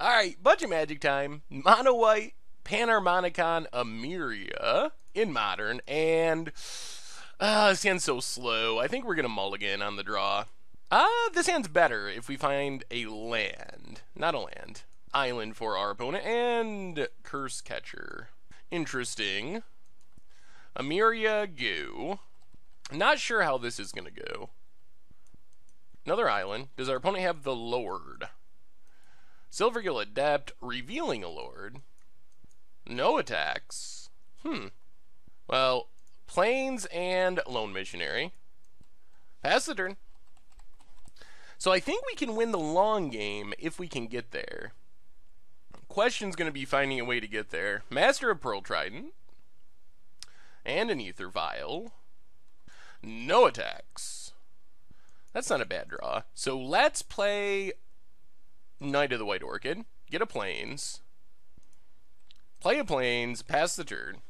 Alright, budget magic time. Mono white, Pan-meria, Meria in modern, and this hand's so slow. I think we're gonna mulligan on the draw. This hand's better if we find a land. Not a land. Island for our opponent, and Curse Catcher. Interesting. Meria, go. Not sure how this is gonna go. Another island. Does our opponent have the Lord? Silvergill Adept, revealing a Lord. No attacks. Well, Plains and Lone Missionary. Pass the turn. So I think we can win the long game if we can get there. Question's going to be finding a way to get there. Master of Pearl Trident. And an Ether Vial. No attacks. That's not a bad draw. So let's play Knight of the White Orchid. Get a Plains. Play a Plains. Pass the turn.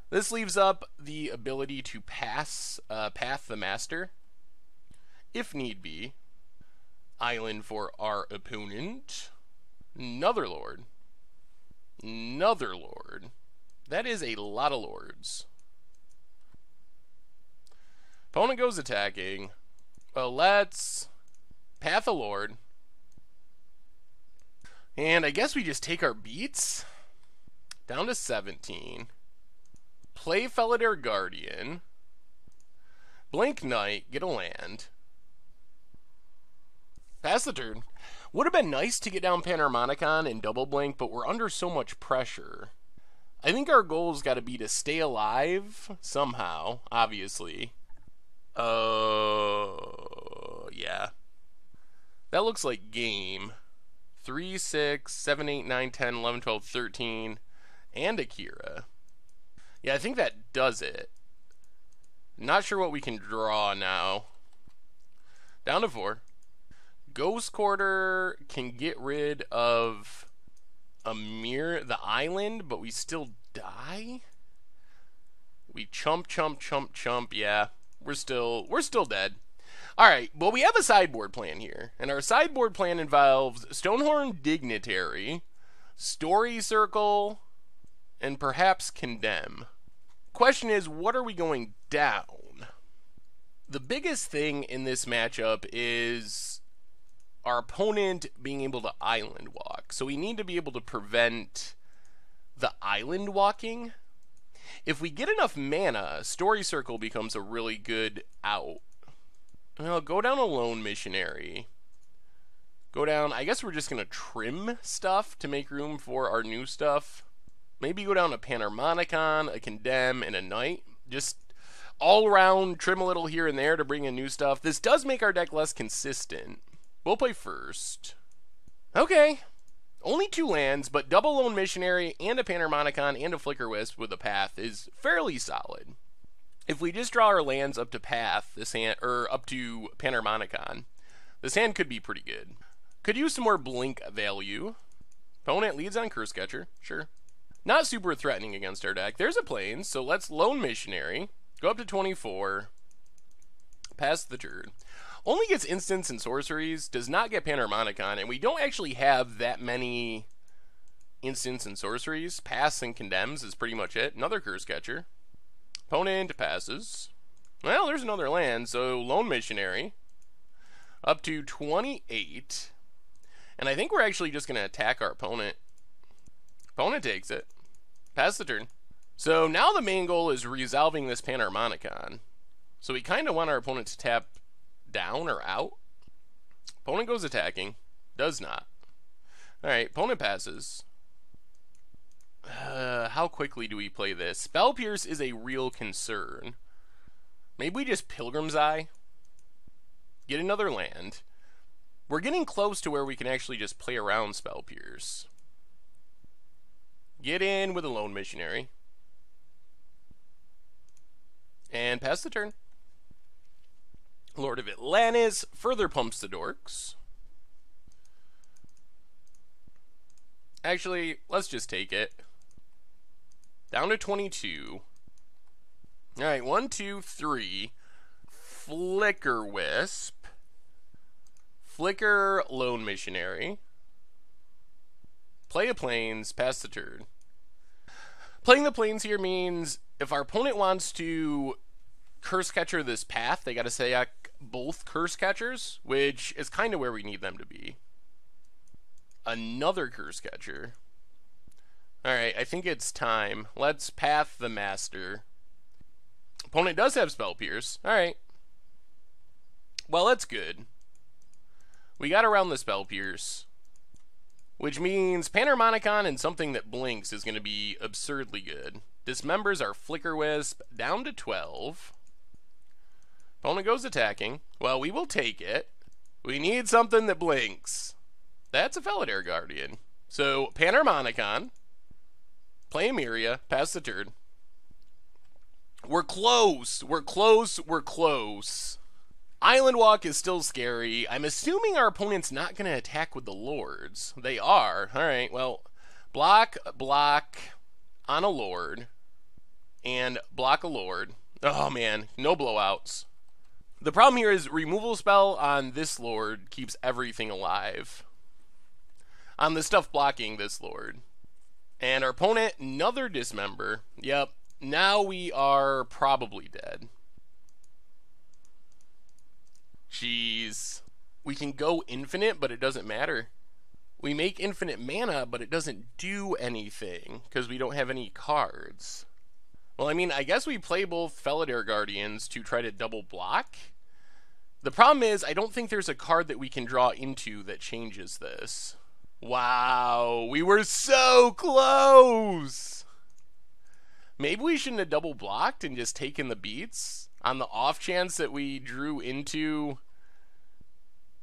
This leaves up the ability to pass Path the Master, if need be. Island for our opponent. Another Lord. Another Lord. That is a lot of Lords. Opponent goes attacking. Well, let's Path a Lord. And I guess we just take our beats. Down to 17. Play Felidar Guardian. Blink Knight, get a land. Pass the turn. Would have been nice to get down Pan-meria and double blink, but we're under so much pressure. I think our goal's got to be to stay alive somehow, obviously. Yeah. That looks like game. 3, 6, 7, 8, 9, 10, 11, 12, 13, and Akira. Yeah, I think that does it. Not sure what we can draw now. Down to 4. Ghost Quarter can get rid of the island, but we still die? We chump. Yeah, we're still dead. Alright, well, we have a sideboard plan here, and our sideboard plan involves Stonehorn Dignitary, Story Circle, and perhaps Condemn. Question is, what are we going down? The biggest thing in this matchup is our opponent being able to island walk, so we need to be able to prevent the island walking. If we get enough mana, Story Circle becomes a really good out. Well, go down a Lone Missionary. Go down, I guess we're just going to trim stuff to make room for our new stuff. Maybe go down a Pan-meria, a Condemn, and a Knight. Just all around, trim a little here and there to bring in new stuff. This does make our deck less consistent. We'll play first. Okay. Only 2 lands, but double Lone Missionary and a Pan-meria and a Flicker Wisp with a Path is fairly solid. If we just draw our lands up to Path, this hand, or up to Pan-meria, this hand could be pretty good. Could use some more blink value. Opponent leads on Curse Catcher, sure. Not super threatening against our deck. There's a Plains, so let's Lone Missionary. Go up to 24. Pass the turn. Only gets instants and sorceries, does not get Pan-meria, and we don't actually have that many instants and sorceries. Pass and Condemns is pretty much it. Another Curse Catcher. Opponent passes. Well, there's another land, so Lone Missionary. Up to 28. And I think we're actually just going to attack our opponent. Opponent takes it. Pass the turn. So now the main goal is resolving this Pan-meria. So we kind of want our opponent to tap down or out. Opponent goes attacking. Does not. Alright, opponent passes. How quickly do we play this? Spell Pierce is a real concern. Maybe we just Pilgrim's Eye. Get another land. We're getting close to where we can actually just play around Spell Pierce. Get in with a Lone Missionary. And pass the turn. Lord of Atlantis further pumps the dorks. Actually, let's just take it. Down to 22. Alright, 1, 2, 3. Flicker Wisp. Flicker Lone Missionary. Play a plains, pass the turn. Playing the plains here means if our opponent wants to curse catcher this path, they got to sack both curse catchers, which is kind of where we need them to be. Another curse catcher. Alright, I think it's time. Let's path the master. Opponent does have Spell Pierce. Alright. Well, that's good. We got around the Spell Pierce, which means Pan-meria and something that blinks is going to be absurdly good. Dismembers our Flicker Wisp down to 12. Opponent goes attacking. Well, we will take it. We need something that blinks. That's a Felidar Guardian. So, Pan-meria, Pan-meria, pass the turn. We're close. We're close. We're close. Island Walk is still scary. I'm assuming our opponent's not going to attack with the Lords. They are. Alright, well, block on a Lord, and block a Lord. Oh man, no blowouts. The problem here is removal spell on this Lord keeps everything alive. On the stuff blocking this Lord. And our opponent, another Dismember. Yep, now we are probably dead. Jeez. We can go infinite, but it doesn't matter. We make infinite mana, but it doesn't do anything, because we don't have any cards. Well, I mean, I guess we play both Felidar Guardians to try to double block. The problem is, I don't think there's a card that we can draw into that changes this. Wow, we were so close! Maybe we shouldn't have double blocked and just taken the beats on the off chance that we drew into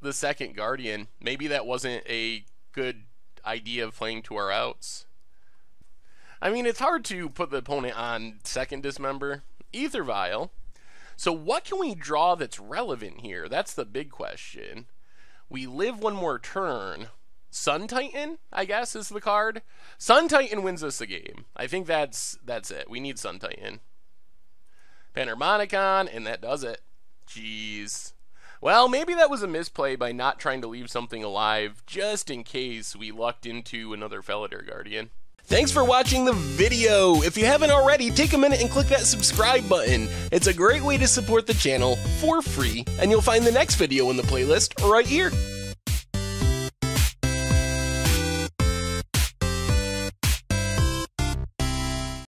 the second Guardian. Maybe that wasn't a good idea of playing to our outs. I mean, it's hard to put the opponent on second Dismember. Ether Vial. So what can we draw that's relevant here? That's the big question. We live one more turn. Sun Titan, I guess, is the card. Sun Titan wins us the game. I think that's it. We need Sun Titan. Pan-meria, and that does it. Jeez. Well, maybe that was a misplay by not trying to leave something alive, just in case we lucked into another Felidar Guardian. Thanks for watching the video! If you haven't already, take a minute and click that subscribe button. It's a great way to support the channel for free, and you'll find the next video in the playlist right here.